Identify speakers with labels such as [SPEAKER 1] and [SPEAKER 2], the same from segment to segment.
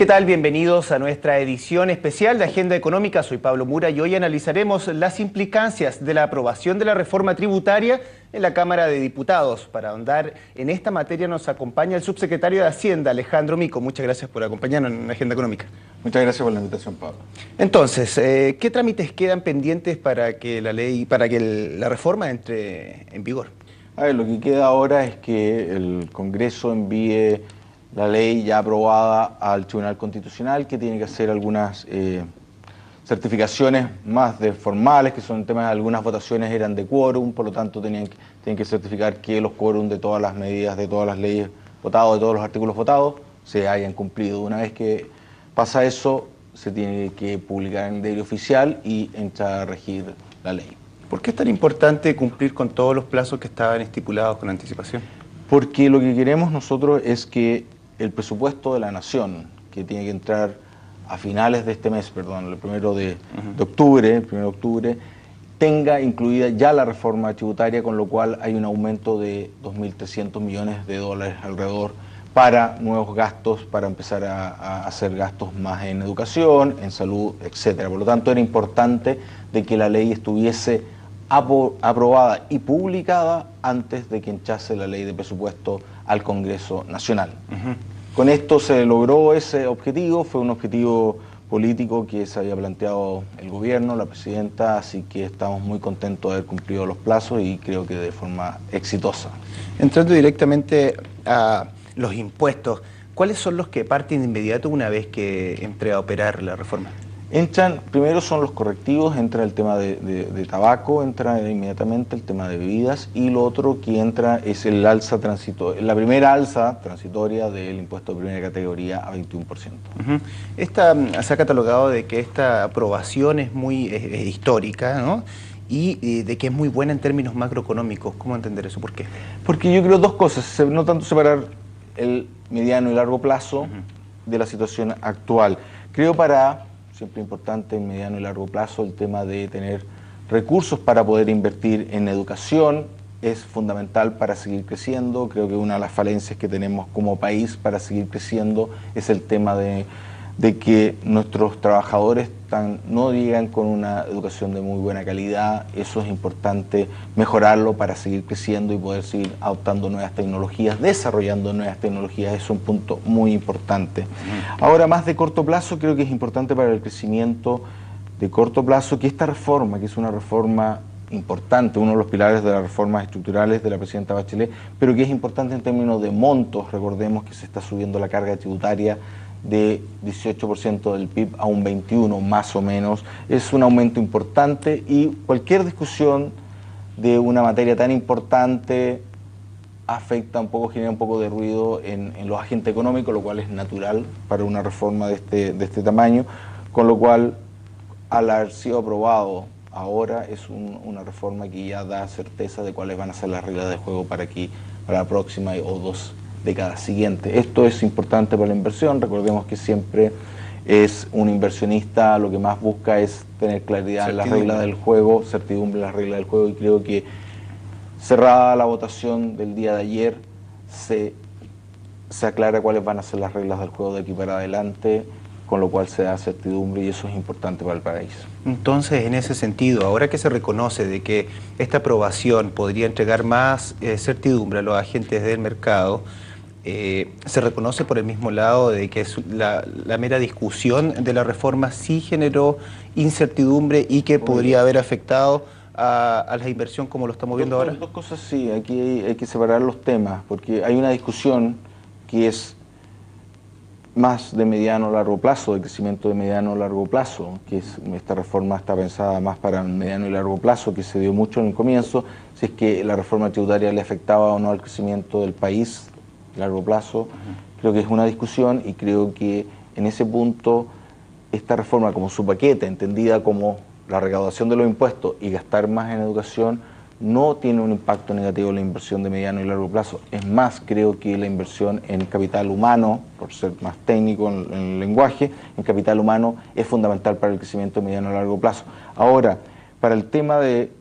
[SPEAKER 1] ¿Qué tal? Bienvenidos a nuestra edición especial de Agenda Económica. Soy Pablo Mura y hoy analizaremos las implicancias de la aprobación de la reforma tributaria en la Cámara de Diputados. Para ahondar en esta materia nos acompaña el subsecretario de Hacienda, Alejandro Mico. Muchas gracias por acompañarnos en Agenda Económica.
[SPEAKER 2] Muchas gracias por la invitación, Pablo.
[SPEAKER 1] Entonces, ¿qué trámites quedan pendientes para que la reforma entre en vigor?
[SPEAKER 2] A ver, lo que queda ahora es que el Congreso envíe la ley ya aprobada al Tribunal Constitucional, que tiene que hacer algunas certificaciones más formales, que son temas, algunas votaciones eran de quórum, por lo tanto tienen que certificar que los quórum de todas las medidas, de todas las leyes votadas, de todos los artículos votados, se hayan cumplido. Una vez que pasa eso, se tiene que publicar en el diario oficial y entra a regir la ley.
[SPEAKER 1] ¿Por qué es tan importante cumplir con todos los plazos que estaban estipulados con anticipación?
[SPEAKER 2] Porque lo que queremos nosotros es que el presupuesto de la Nación, que tiene que entrar a finales de este mes, perdón, el 1 de octubre, tenga incluida ya la reforma tributaria, con lo cual hay un aumento de 2.300 millones de dólares alrededor para nuevos gastos, para empezar a hacer gastos más en educación, en salud, etcétera. Por lo tanto, era importante de que la ley estuviese aprobada y publicada antes de que entrase la ley de presupuesto al Congreso Nacional. Con esto se logró ese objetivo, fue un objetivo político que se había planteado el gobierno, la presidenta, así que estamos muy contentos de haber cumplido los plazos y creo que de forma exitosa.
[SPEAKER 1] Entrando directamente a los impuestos, ¿cuáles son los que parten de inmediato una vez que entre a operar la reforma?
[SPEAKER 2] Primero son los correctivos, entra el tema de tabaco, entra inmediatamente el tema de bebidas, y lo otro que entra es el alza la primera alza transitoria del impuesto de primera categoría a 21%.
[SPEAKER 1] Se ha catalogado de que esta aprobación es muy histórica, ¿no? Y de que es muy buena en términos macroeconómicos. ¿Cómo entender eso? ¿Por qué?
[SPEAKER 2] Porque yo creo dos cosas, no tanto separar el mediano y largo plazo de la situación actual. Creo siempre importante en mediano y largo plazo el tema de tener recursos para poder invertir en educación es fundamental para seguir creciendo. Creo que una de las falencias que tenemos como país para seguir creciendo es el tema de que nuestros trabajadores no llegan con una educación de muy buena calidad. Eso es importante mejorarlo para seguir creciendo y poder seguir adoptando nuevas tecnologías, desarrollando nuevas tecnologías. Es un punto muy importante. Ahora, más de corto plazo, creo que es importante para el crecimiento de corto plazo que esta reforma, que es una reforma importante, uno de los pilares de las reformas estructurales de la presidenta Bachelet, pero que es importante en términos de montos. Recordemos que se está subiendo la carga tributaria de 18% del PIB a un 21% más o menos. Es un aumento importante y cualquier discusión de una materia tan importante genera un poco de ruido en los agentes económicos, lo cual es natural para una reforma de este tamaño, con lo cual al haber sido aprobado ahora es una reforma que ya da certeza de cuáles van a ser las reglas de juego para la próxima o dos décadas siguientes. Esto es importante para la inversión. Recordemos que siempre es un inversionista, lo que más busca es tener claridad en las reglas del juego, certidumbre en las reglas del juego, y creo que cerrada la votación del día de ayer se aclara cuáles van a ser las reglas del juego de aquí para adelante, con lo cual se da certidumbre y eso es importante para el país.
[SPEAKER 1] Entonces, en ese sentido, ahora que se reconoce de que esta aprobación podría entregar más certidumbre a los agentes del mercado, se reconoce por el mismo lado de que la mera discusión de la reforma sí generó incertidumbre y que podría haber afectado a la inversión como lo estamos viendo ahora.
[SPEAKER 2] Dos cosas, sí, aquí hay que separar los temas, porque hay una discusión que es más de mediano a largo plazo, de crecimiento de mediano a largo plazo, que esta reforma está pensada más para mediano y largo plazo, que se dio mucho en el comienzo, si es que la reforma tributaria le afectaba o no al crecimiento del país a largo plazo. Creo que es una discusión y creo que en ese punto esta reforma como su paquete, entendida como la recaudación de los impuestos y gastar más en educación, no tiene un impacto negativo en la inversión de mediano y largo plazo. Es más, creo que la inversión en capital humano, por ser más técnico en el lenguaje, en capital humano es fundamental para el crecimiento de mediano y largo plazo. Ahora, para el tema del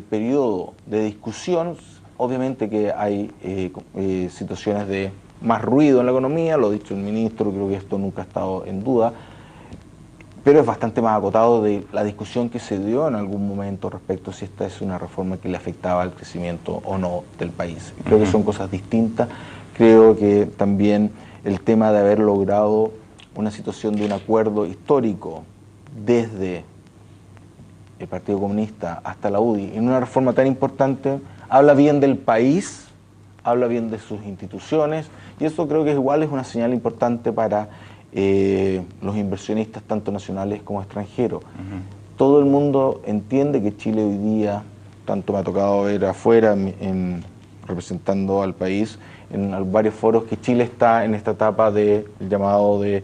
[SPEAKER 2] periodo de discusión, obviamente que hay situaciones de más ruido en la economía, lo ha dicho el ministro, creo que esto nunca ha estado en duda, pero es bastante más acotado de la discusión que se dio en algún momento respecto a si esta es una reforma que le afectaba al crecimiento o no del país. Creo que son cosas distintas. Creo que también el tema de haber logrado una situación de un acuerdo histórico desde el Partido Comunista hasta la UDI en una reforma tan importante habla bien del país, habla bien de sus instituciones, y eso creo que igual es una señal importante para los inversionistas tanto nacionales como extranjeros. Todo el mundo entiende que Chile hoy día, tanto me ha tocado ver afuera representando al país en varios foros, que Chile está en esta etapa del llamado de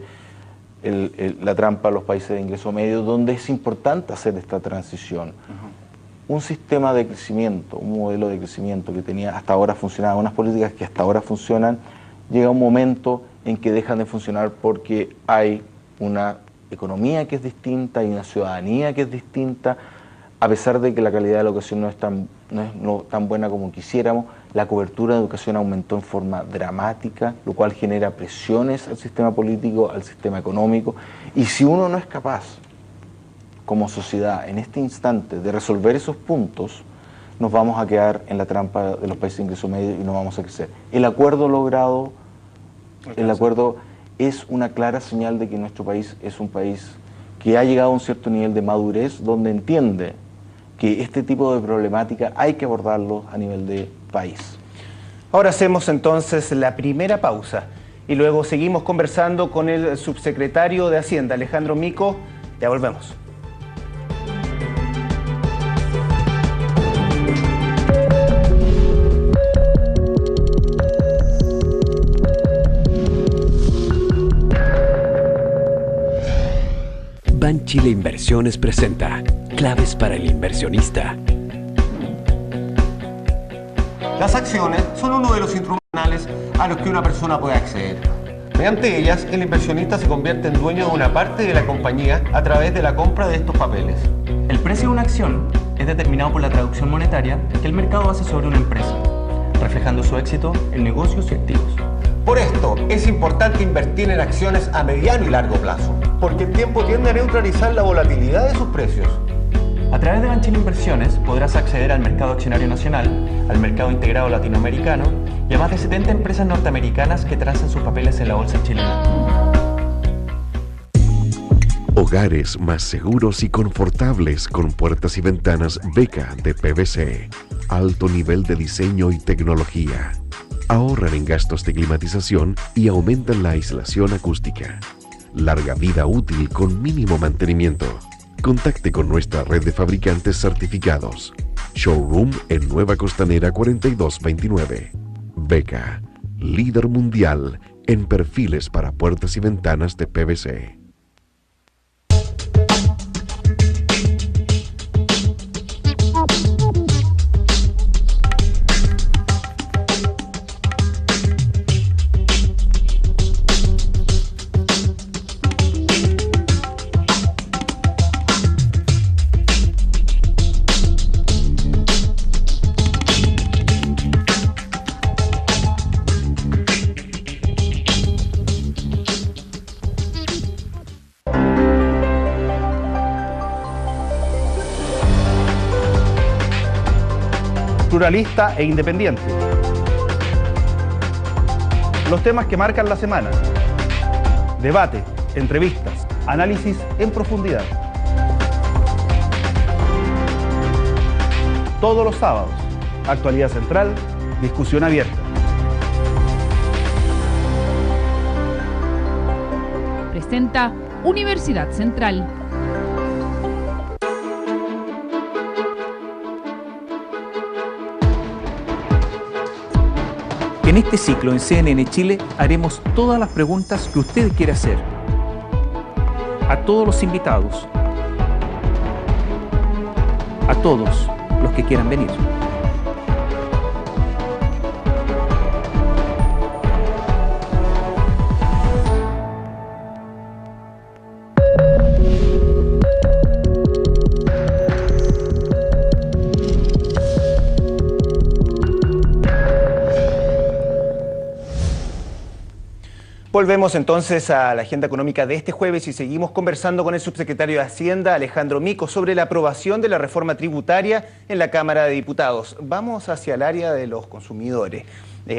[SPEAKER 2] la trampa a los países de ingreso medio, donde es importante hacer esta transición. Un sistema de crecimiento, un modelo de crecimiento que tenía hasta ahora funcionaba, unas políticas que hasta ahora funcionan, llega un momento en que dejan de funcionar porque hay una economía que es distinta, hay una ciudadanía que es distinta, a pesar de que la calidad de la educación no es tan buena como quisiéramos, la cobertura de educación aumentó en forma dramática, lo cual genera presiones al sistema político, al sistema económico, y si uno no es capaz, como sociedad, en este instante, de resolver esos puntos, nos vamos a quedar en la trampa de los países de ingreso medio y no vamos a crecer. El acuerdo logrado, el acuerdo es una clara señal de que nuestro país es un país que ha llegado a un cierto nivel de madurez, donde entiende que este tipo de problemática hay que abordarlo a nivel de país.
[SPEAKER 1] Ahora hacemos entonces la primera pausa y luego seguimos conversando con el subsecretario de Hacienda, Alejandro Mico. Ya volvemos.
[SPEAKER 3] Banchile Inversiones presenta Claves para el inversionista.
[SPEAKER 4] Las acciones son uno de los instrumentales a los que una persona puede acceder. Mediante ellas, el inversionista se convierte en dueño de una parte de la compañía a través de la compra de estos papeles.
[SPEAKER 5] El precio de una acción es determinado por la traducción monetaria que el mercado hace sobre una empresa, reflejando su éxito en negocios y activos.
[SPEAKER 4] Por esto, es importante invertir en acciones a mediano y largo plazo, porque el tiempo tiende a neutralizar la volatilidad de sus precios.
[SPEAKER 5] A través de Banchile Inversiones podrás acceder al mercado accionario nacional, al mercado integrado latinoamericano y a más de 70 empresas norteamericanas que transan sus papeles en la bolsa chilena.
[SPEAKER 3] Hogares más seguros y confortables con puertas y ventanas Beca de PVC. Alto nivel de diseño y tecnología. Ahorran en gastos de climatización y aumentan la aislación acústica. Larga vida útil con mínimo mantenimiento. Contacte con nuestra red de fabricantes certificados. Showroom en Nueva Costanera 4229. Beca, líder mundial en perfiles para puertas y ventanas de PVC.
[SPEAKER 6] Pluralista e independiente. Los temas que marcan la semana. Debate, entrevistas, análisis en profundidad. Todos los sábados. Actualidad central, discusión abierta.
[SPEAKER 7] Presenta Universidad Central.
[SPEAKER 8] En este ciclo en CNN Chile haremos todas las preguntas que usted quiere hacer. A todos los invitados. A todos los que quieran venir.
[SPEAKER 1] Volvemos entonces a la agenda económica de este jueves y seguimos conversando con el subsecretario de Hacienda, Alejandro Mico, sobre la aprobación de la reforma tributaria en la Cámara de Diputados. Vamos hacia el área de los consumidores,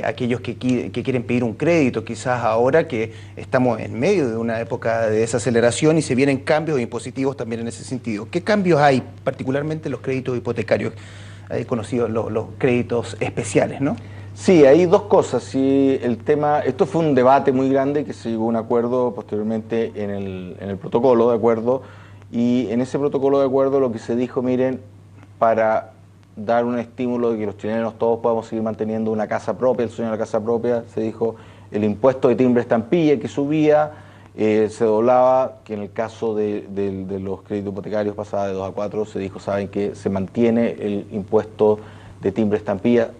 [SPEAKER 1] aquellos que quieren pedir un crédito, quizás ahora que estamos en medio de una época de desaceleración y se vienen cambios impositivos también en ese sentido. ¿Qué cambios hay, particularmente en los créditos hipotecarios, conocidos los créditos especiales, ¿no?
[SPEAKER 2] Sí, hay dos cosas. Sí, el tema, esto fue un debate muy grande que se llegó a un acuerdo posteriormente en el protocolo de acuerdo, y en ese protocolo de acuerdo lo que se dijo, miren, para dar un estímulo de que los chilenos todos podamos seguir manteniendo una casa propia, el sueño de la casa propia, se dijo el impuesto de timbre estampilla que subía, se doblaba, que en el caso de los créditos hipotecarios pasaba de 2 a 4, se dijo, saben que se mantiene el impuesto de timbre estampilla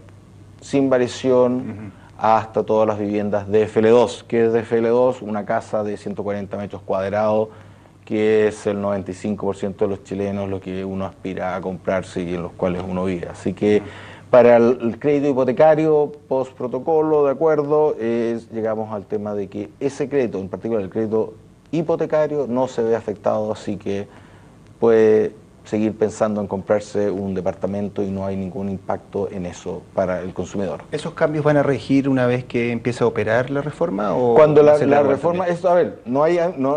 [SPEAKER 2] sin variación hasta todas las viviendas de FL2. ¿Qué es de FL2? Una casa de 140 metros cuadrados, que es el 95% de los chilenos lo que uno aspira a comprarse y en los cuales uno vive. Así que para el crédito hipotecario post protocolo de acuerdo, llegamos al tema de que ese crédito, en particular el crédito hipotecario, no se ve afectado, así que puede seguir pensando en comprarse un departamento y no hay ningún impacto en eso para el consumidor.
[SPEAKER 1] ¿Esos cambios van a regir una vez que empiece a operar la reforma? ¿O
[SPEAKER 2] cuando la reforma, esto, a ver, no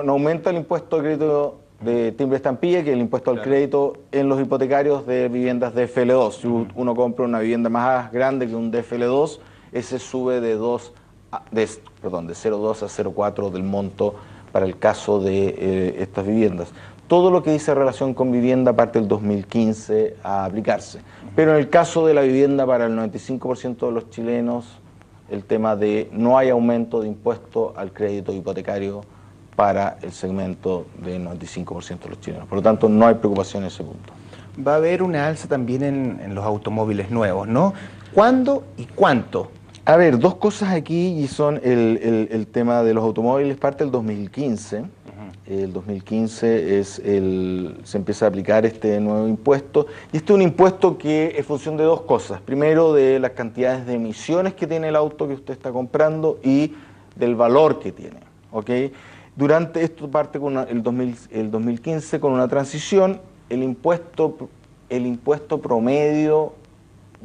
[SPEAKER 2] aumenta el impuesto de crédito de timbre estampilla, que el impuesto al crédito en los hipotecarios de viviendas de FL2. Si uno compra una vivienda más grande que un DFL2, ese sube de 0,2 a 0,4 del monto para el caso de estas viviendas. Todo lo que dice relación con vivienda parte del 2015 a aplicarse. Pero en el caso de la vivienda para el 95% de los chilenos, el tema de no hay aumento de impuesto al crédito hipotecario para el segmento del 95% de los chilenos. Por lo tanto, no hay preocupación en ese punto.
[SPEAKER 1] Va a haber una alza también en los automóviles nuevos, ¿no? ¿Cuándo y cuánto?
[SPEAKER 2] A ver, dos cosas aquí y son el tema de los automóviles, parte del 2015. El 2015 se empieza a aplicar este nuevo impuesto, y este es un impuesto que es función de dos cosas. Primero, de las cantidades de emisiones que tiene el auto que usted está comprando y del valor que tiene, ¿ok? Durante esto parte con el 2015 con una transición, el impuesto promedio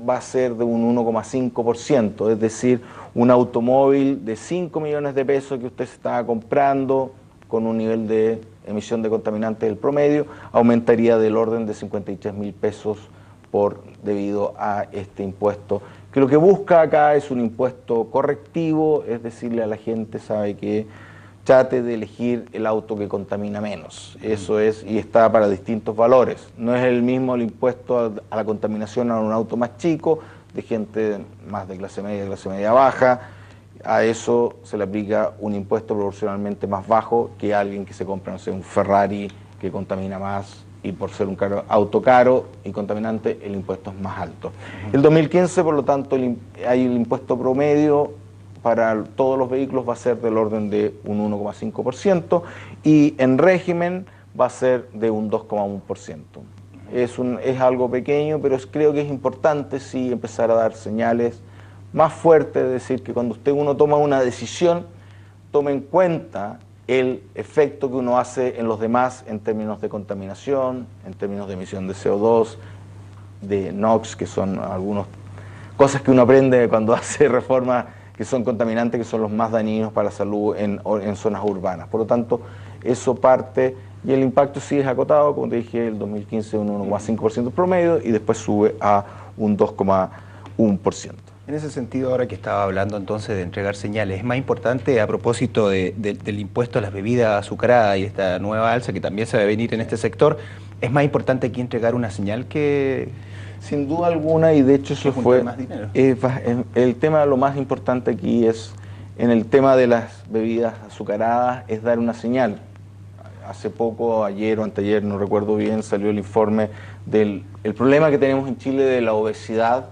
[SPEAKER 2] va a ser de un 1,5%, es decir, un automóvil de 5 millones de pesos que usted se estaba comprando con un nivel de emisión de contaminantes del promedio, aumentaría del orden de 53.000 pesos debido a este impuesto, que lo que busca acá es un impuesto correctivo, es decirle a la gente, sabe que trate de elegir el auto que contamina menos. Eso es, y está para distintos valores. No es el mismo el impuesto a la contaminación a un auto más chico, de gente más de clase media baja. A eso se le aplica un impuesto proporcionalmente más bajo que a alguien que se compra, no sé, un Ferrari que contamina más, y por ser un auto caro y contaminante, el impuesto es más alto. El 2015, por lo tanto, hay el impuesto promedio para todos los vehículos va a ser del orden de un 1,5%, y en régimen va a ser de un 2,1%. Es algo pequeño, pero creo que es importante sí empezar a dar señales más fuerte, es decir, que cuando uno toma una decisión, tome en cuenta el efecto que uno hace en los demás en términos de contaminación, en términos de emisión de CO2, de NOx, que son algunas cosas que uno aprende cuando hace reformas que son contaminantes, que son los más dañinos para la salud en zonas urbanas. Por lo tanto, eso parte, y el impacto sí es acotado, como te dije, el 2015 un 1,5% promedio, y después sube a un 2,1%.
[SPEAKER 1] En ese sentido, ahora que estaba hablando entonces de entregar señales, es más importante a propósito del impuesto a las bebidas azucaradas y esta nueva alza que también se va a venir en este sector, ¿es más importante aquí entregar una señal que...?
[SPEAKER 2] Sin duda alguna, y de hecho eso fue más dinero. El tema, lo más importante aquí es, en el tema de las bebidas azucaradas, es dar una señal. Hace poco, ayer o anteayer, no recuerdo bien, salió el informe del problema que tenemos en Chile de la obesidad,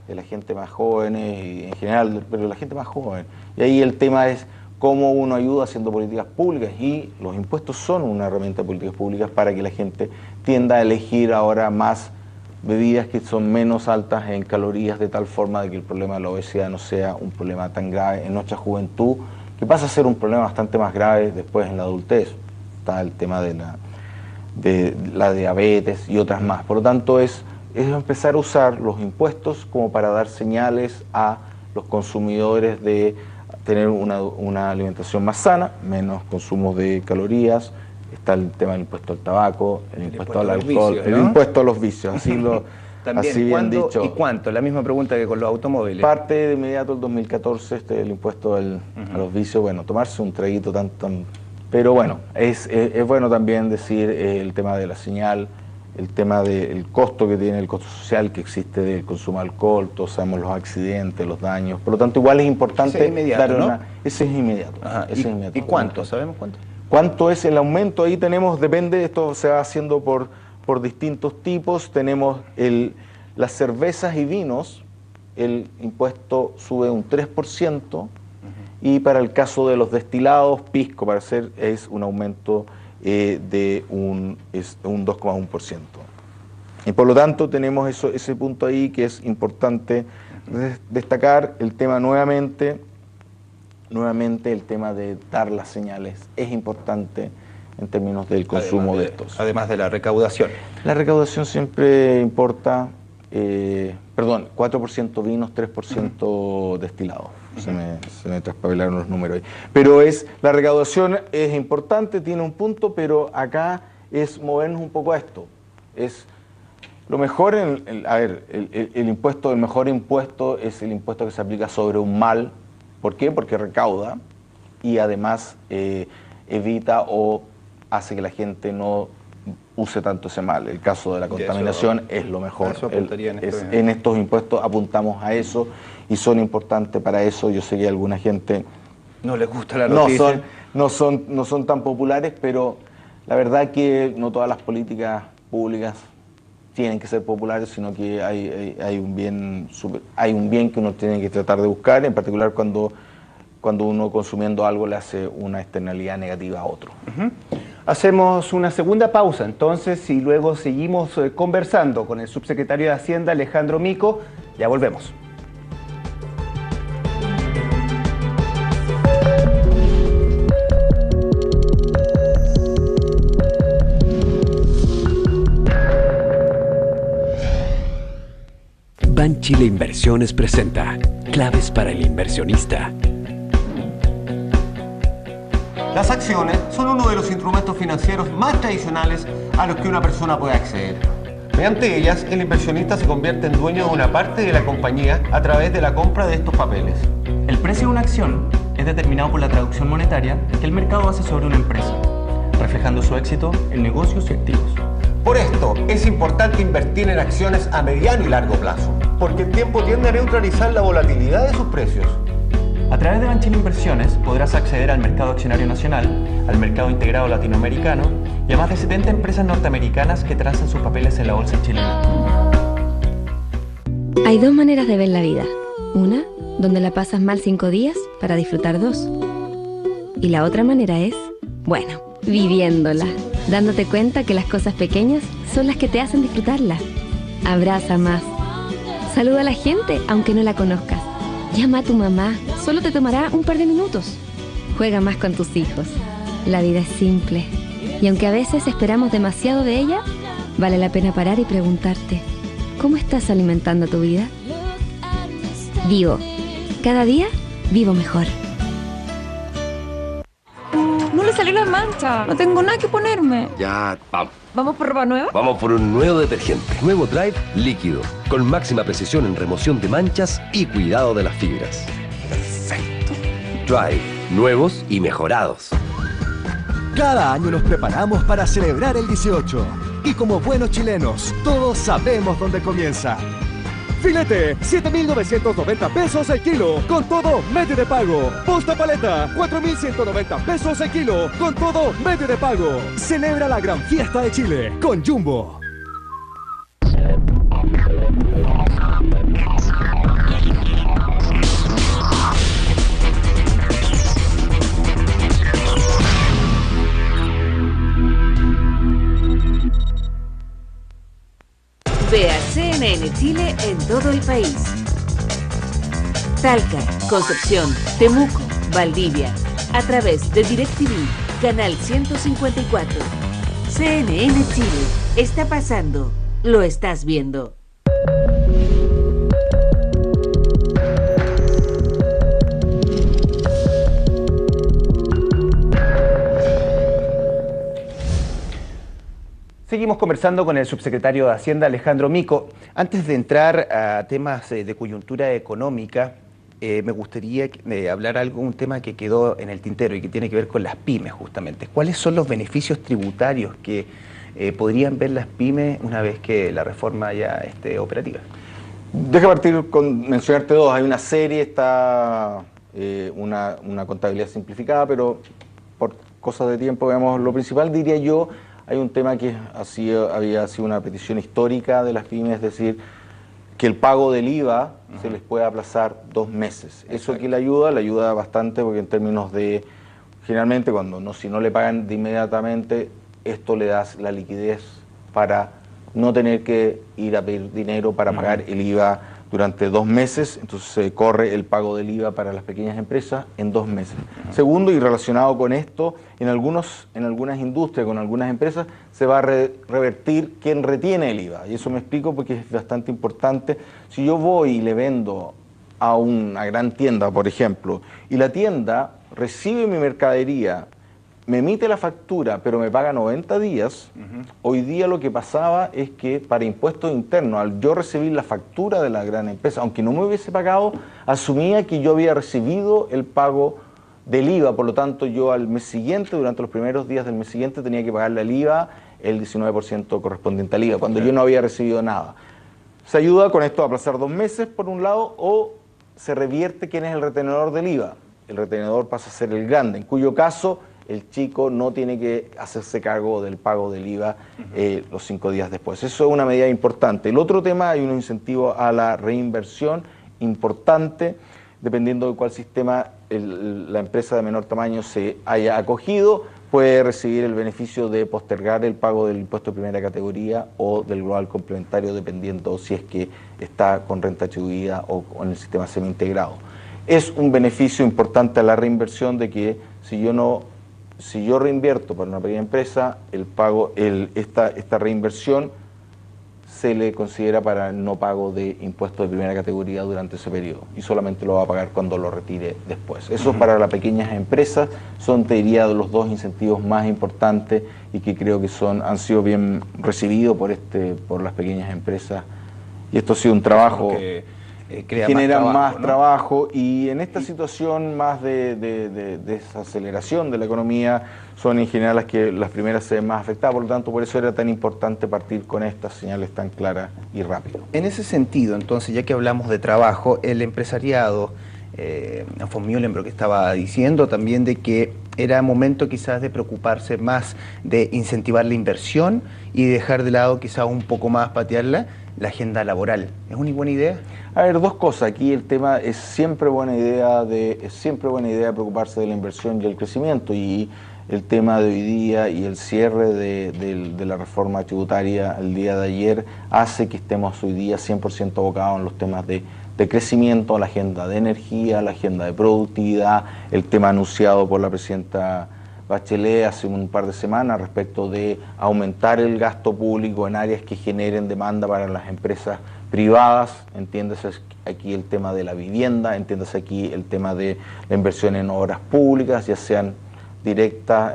[SPEAKER 2] de la gente más joven y en general, pero la gente más joven. Y ahí el tema es cómo uno ayuda haciendo políticas públicas, y los impuestos son una herramienta de políticas públicas para que la gente tienda a elegir ahora más bebidas que son menos altas en calorías, de tal forma de que el problema de la obesidad no sea un problema tan grave en nuestra juventud, que pasa a ser un problema bastante más grave después en la adultez. Está el tema de la diabetes y otras más. Por lo tanto, es empezar a usar los impuestos como para dar señales a los consumidores de tener una alimentación más sana, menos consumo de calorías. Está el tema del impuesto al tabaco, el impuesto al alcohol, el impuesto a los vicios, así
[SPEAKER 1] También,
[SPEAKER 2] así bien dicho.
[SPEAKER 1] ¿Y cuánto? La misma pregunta que con los automóviles.
[SPEAKER 2] Parte de inmediato el 2014, el impuesto a los vicios, bueno, tomarse un traguito tan pero bueno, es bueno también decir el tema de la señal, el tema del costo que tiene, el costo social que existe del consumo de alcohol, todos sabemos los accidentes, los daños, por lo tanto igual es importante
[SPEAKER 1] ese es inmediato,
[SPEAKER 2] dar
[SPEAKER 1] ¿no?
[SPEAKER 2] Ese es inmediato.
[SPEAKER 1] Ajá.
[SPEAKER 2] Ese es inmediato.
[SPEAKER 1] ¿Y cuánto? ¿Sabemos cuánto?
[SPEAKER 2] ¿Cuánto es el aumento? Ahí tenemos, depende, esto se va haciendo por distintos tipos. Tenemos las cervezas y vinos, el impuesto sube un 3%, y para el caso de los destilados, pisco, para hacer, es un aumento de un 2,1%. Y por lo tanto tenemos ese punto ahí que es importante destacar. El tema nuevamente el tema de dar las señales es importante en términos del consumo de estos.
[SPEAKER 1] Además de la recaudación.
[SPEAKER 2] La recaudación siempre importa, 4% vinos, 3% destilados. Se me traspapelaron los números ahí. Pero la recaudación es importante, tiene un punto, pero acá es movernos un poco a esto. Es lo mejor, el mejor impuesto es el impuesto que se aplica sobre un mal. ¿Por qué? Porque recauda y además evita o hace que la gente no use tanto ese mal. El caso de la contaminación es lo mejor. En estos impuestos apuntamos a eso y son importantes para eso. Yo sé que a alguna gente
[SPEAKER 1] no les gusta la noticia.
[SPEAKER 2] No son tan populares, pero la verdad que no todas las políticas públicas tienen que ser populares, sino que hay un bien que uno tiene que tratar de buscar, en particular cuando uno consumiendo algo le hace una externalidad negativa a otro.
[SPEAKER 1] Hacemos una segunda pausa entonces y luego seguimos conversando con el subsecretario de Hacienda, Alejandro Mico. Ya volvemos.
[SPEAKER 9] Banchile Inversiones presenta Claves para el inversionista.
[SPEAKER 4] Las acciones son uno de los instrumentos financieros más tradicionales a los que una persona puede acceder. Mediante ellas, el inversionista se convierte en dueño de una parte de la compañía a través de la compra de estos papeles.
[SPEAKER 5] El precio de una acción es determinado por la traducción monetaria que el mercado hace sobre una empresa, reflejando su éxito en negocios y activos.
[SPEAKER 4] Por esto, es importante invertir en acciones a mediano y largo plazo, porque el tiempo tiende a neutralizar la volatilidad de sus precios.
[SPEAKER 5] A través de Banchile Inversiones podrás acceder al mercado accionario nacional, al mercado integrado latinoamericano y a más de 70 empresas norteamericanas que transan sus papeles en la bolsa chilena.
[SPEAKER 10] Hay dos maneras de ver la vida. Una, donde la pasas mal 5 días para disfrutar 2. Y la otra manera es, bueno, viviéndola, dándote cuenta que las cosas pequeñas son las que te hacen disfrutarla. Abraza más. Saluda a la gente aunque no la conozcas. Llama a tu mamá, solo te tomará un par de minutos. Juega más con tus hijos. La vida es simple. Y aunque a veces esperamos demasiado de ella, vale la pena parar y preguntarte, ¿cómo estás alimentando tu vida? Vivo. Cada día vivo mejor.
[SPEAKER 11] No le salió la mancha. No tengo nada que ponerme.
[SPEAKER 12] Ya, vamos.
[SPEAKER 11] ¿Vamos por ropa nueva?
[SPEAKER 12] Vamos por un nuevo detergente. Nuevo Drive líquido. Con máxima precisión en remoción de manchas y cuidado de las fibras.
[SPEAKER 11] Perfecto.
[SPEAKER 12] Drive. Nuevos y mejorados.
[SPEAKER 13] Cada año nos preparamos para celebrar el 18. Y como buenos chilenos, todos sabemos dónde comienza. Filete, 7.990 pesos el kilo, con todo medio de pago. Posta paleta, 4.190 pesos el kilo, con todo medio de pago. Celebra la gran fiesta de Chile con Jumbo.
[SPEAKER 14] Vea CNN Chile en todo el país. Talca, Concepción, Temuco, Valdivia, a través de DirecTV, canal 154. CNN Chile. Está pasando. Lo estás viendo.
[SPEAKER 1] Seguimos conversando con el subsecretario de Hacienda, Alejandro Mico. Antes de entrar a temas de coyuntura económica, me gustaría hablar un tema que quedó en el tintero y que tiene que ver con las pymes, justamente. ¿Cuáles son los beneficios tributarios que podrían ver las pymes una vez que la reforma ya esté operativa?
[SPEAKER 2] Deja partir con mencionarte dos. Hay una serie, está una contabilidad simplificada, pero por cosas de tiempo, veamos lo principal, diría yo. Hay un tema que había sido una petición histórica de las pymes, es decir, que el pago del IVA se les pueda aplazar 2 meses. Eso aquí le ayuda bastante, porque en términos de, generalmente si no le pagan de inmediatamente, esto le da la liquidez para no tener que ir a pedir dinero para pagar el IVA durante 2 meses, entonces se corre el pago del IVA para las pequeñas empresas en 2 meses. Segundo, y relacionado con esto, en algunas industrias, con algunas empresas, se va a revertir quien retiene el IVA. Y eso me explico porque es bastante importante. Si yo voy y le vendo a una gran tienda, por ejemplo, y la tienda recibe mi mercadería, me emite la factura, pero me paga 90 días, hoy día lo que pasaba es que para impuestos internos, al yo recibir la factura de la gran empresa, aunque no me hubiese pagado, asumía que yo había recibido el pago del IVA, por lo tanto yo al mes siguiente, durante los primeros días del mes siguiente, tenía que pagarle al IVA el 19% correspondiente al IVA, cuando yo no había recibido nada. Se ayuda con esto a aplazar 2 meses, por un lado, o se revierte quién es el retenedor del IVA. El retenedor pasa a ser el grande, en cuyo caso el chico no tiene que hacerse cargo del pago del IVA los 5 días después. Eso es una medida importante. El otro tema, hay un incentivo a la reinversión importante, dependiendo de cuál sistema la empresa de menor tamaño se haya acogido, puede recibir el beneficio de postergar el pago del impuesto de primera categoría o del global complementario, dependiendo si es que está con renta atribuida o con el sistema semi-integrado. Es un beneficio importante a la reinversión de que si yo reinvierto para una pequeña empresa, esta reinversión se le considera para no pago de impuestos de primera categoría durante ese periodo y solamente lo va a pagar cuando lo retire después. Eso para las pequeñas empresas son, te diría, los 2 incentivos más importantes y que creo que han sido bien recibidos por las pequeñas empresas, y esto ha sido un trabajo genera más trabajo, y en esta situación más de desaceleración de la economía son en general las primeras se ven más afectadas, por lo tanto por eso era tan importante partir con estas señales tan claras y rápido.
[SPEAKER 1] En ese sentido, entonces, ya que hablamos de trabajo, el empresariado, von Mühlenbrock estaba diciendo también de que era momento quizás de preocuparse más de incentivar la inversión y dejar de lado quizás un poco más, patearla, la agenda laboral. ¿Es una buena idea?
[SPEAKER 2] A ver, 2 cosas. Aquí el tema es siempre buena idea preocuparse de la inversión y el crecimiento, y el tema de hoy día y el cierre de la reforma tributaria el día de ayer hace que estemos hoy día 100% abocados en los temas de crecimiento, la agenda de energía, la agenda de productividad, el tema anunciado por la presidenta Bachelet hace un par de semanas respecto de aumentar el gasto público en áreas que generen demanda para las empresas privadas, entiéndase aquí el tema de la vivienda, entiéndase aquí el tema de la inversión en obras públicas, ya sean directas,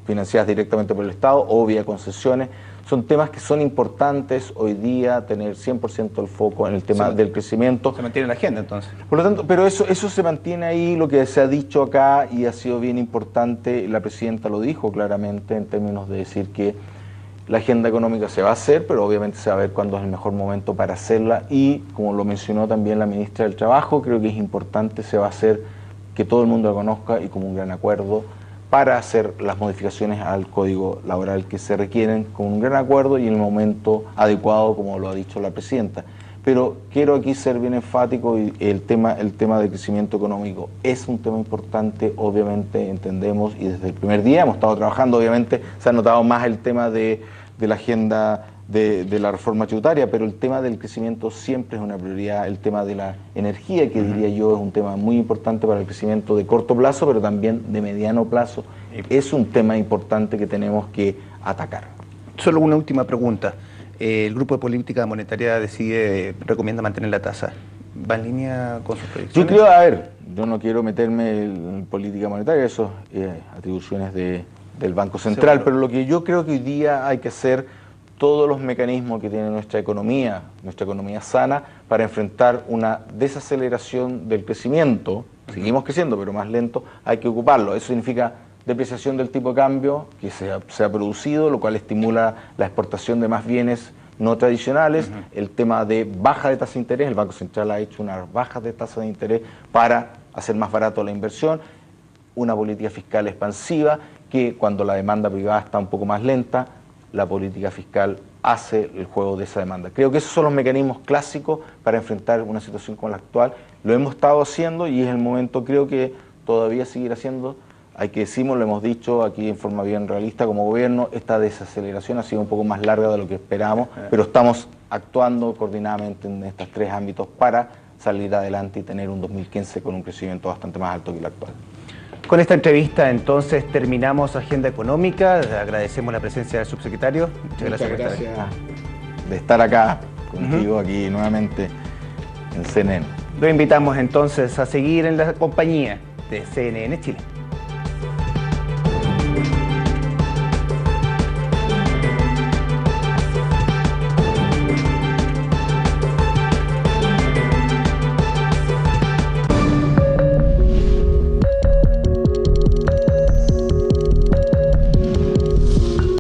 [SPEAKER 2] financiadas directamente por el Estado o vía concesiones. Son temas que son importantes hoy día, tener 100% el foco en el tema del crecimiento.
[SPEAKER 1] Se mantiene en la agenda entonces.
[SPEAKER 2] Por lo tanto, pero eso se mantiene ahí, lo que se ha dicho acá y ha sido bien importante, la presidenta lo dijo claramente en términos de decir que la agenda económica se va a hacer, pero obviamente se va a ver cuándo es el mejor momento para hacerla, y como lo mencionó también la ministra del Trabajo, creo que es importante, se va a hacer que todo el mundo lo conozca y como un gran acuerdo para hacer las modificaciones al Código Laboral que se requieren con un gran acuerdo y en el momento adecuado, como lo ha dicho la presidenta. Pero quiero aquí ser bien enfático, y el tema del crecimiento económico es un tema importante, obviamente entendemos, y desde el primer día hemos estado trabajando, obviamente se ha notado más el tema de la agenda de la reforma tributaria, pero el tema del crecimiento siempre es una prioridad. El tema de la energía, que diría yo es un tema muy importante para el crecimiento de corto plazo, pero también de mediano plazo, es un tema importante que tenemos que atacar.
[SPEAKER 1] Solo una última pregunta. El Grupo de Política Monetaria recomienda mantener la tasa. ¿Va en línea con sus predicciones?
[SPEAKER 2] Yo creo, yo no quiero meterme en política monetaria, eso atribuciones del Banco Central, pero lo que yo creo que hoy día hay que hacer todos los mecanismos que tiene nuestra economía sana, para enfrentar una desaceleración del crecimiento. Seguimos creciendo, pero más lento, hay que ocuparlo. Eso significa depreciación del tipo de cambio que se ha producido, lo cual estimula la exportación de más bienes no tradicionales, el tema de baja de tasa de interés. El Banco Central ha hecho unas bajas de tasa de interés para hacer más barato la inversión, una política fiscal expansiva que cuando la demanda privada está un poco más lenta, la política fiscal hace el juego de esa demanda. Creo que esos son los mecanismos clásicos para enfrentar una situación como la actual. Lo hemos estado haciendo y es el momento, creo que todavía seguir haciendo. Hay que decirlo, lo hemos dicho aquí en forma bien realista como gobierno, esta desaceleración ha sido un poco más larga de lo que esperábamos, pero estamos actuando coordinadamente en estos tres ámbitos para salir adelante y tener un 2015 con un crecimiento bastante más alto que el actual.
[SPEAKER 1] Con esta entrevista entonces terminamos Agenda Económica. Agradecemos la presencia del subsecretario. Muchas gracias
[SPEAKER 2] de estar acá contigo, aquí nuevamente en CNN.
[SPEAKER 1] Lo invitamos entonces a seguir en la compañía de CNN Chile.